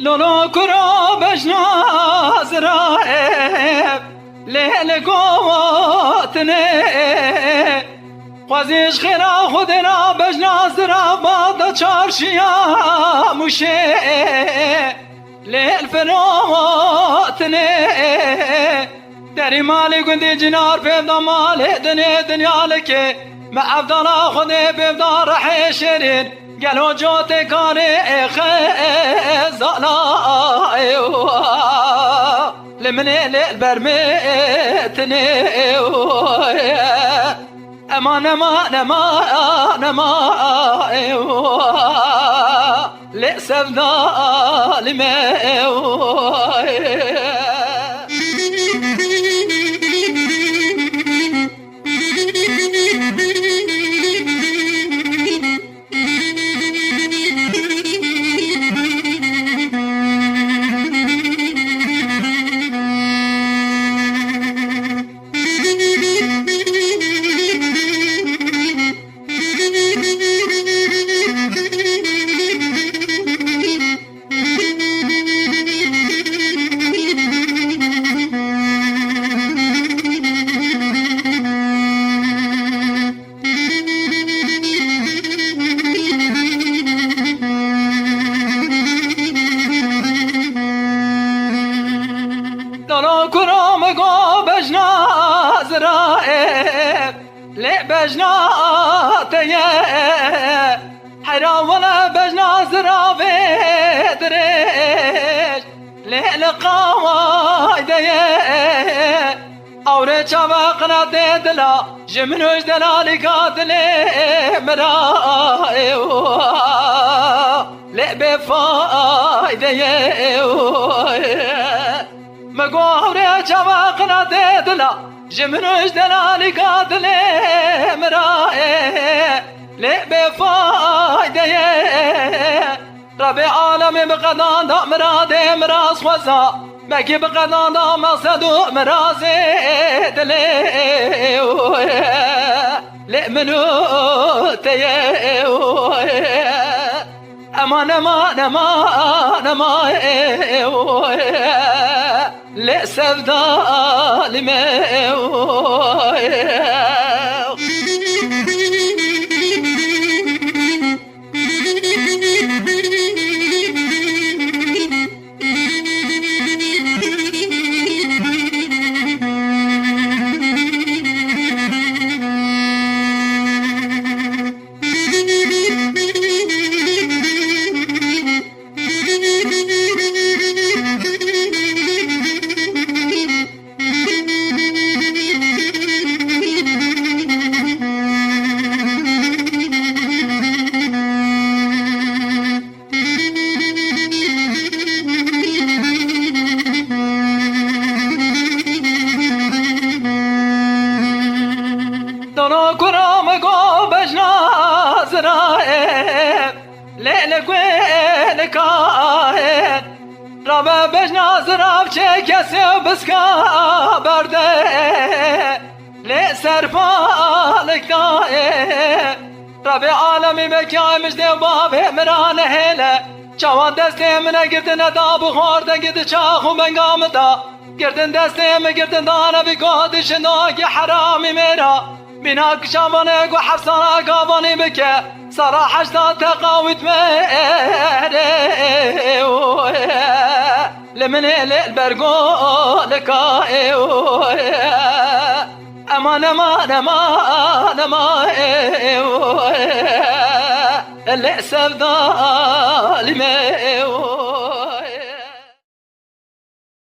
لولو کرو بجناز رائب لیل قوتنه خوزیش خیرا خودنا بجناز را بادا چارشیا موشه لیل فروتنه دری مالی گندی جنار پیدا مالی دنیا لکه ما افضل خودی پیدا رحی شرین قالوا جوتي كاني خزانا لمن البرمتني امان امان امان امان لسه ظالمه كرم قو بجناز رائب لي بجناتي حرا ولا بجناز رابي دريش لي لقوايدي اوري شبقنا ديدلا جمنوش دلالي قاتلي مرائي لي بفايدي مقوري شبقنا ديدلا جمنوش دلالي قاتلي مرائي لي بفايدي ربي عالمي بقدان دا مرادي مراس خوزا مكي بقدان دا مقصدو مرازي دلي لي منو تي امان امان امان امان لسه ظالمه كرم قو بجناز رائب ليل قوين كاهن ربا بجناز راب چكسي بسكا برده لي سرفالك دائم ربي عالمي بكاي مجدي بابي مرانه هيله چوان دسته منه گردن دا بخار دا گرد چاخو بنگام دا گردن دسته من گردن دانا بگادش ناگی حرامی میرا بناك شامانك وحفصانك قاباني بك صراحة اشتاد تقاوت مهري لمن البرقو لكاي امان امان امان امان اللي سبدا لمي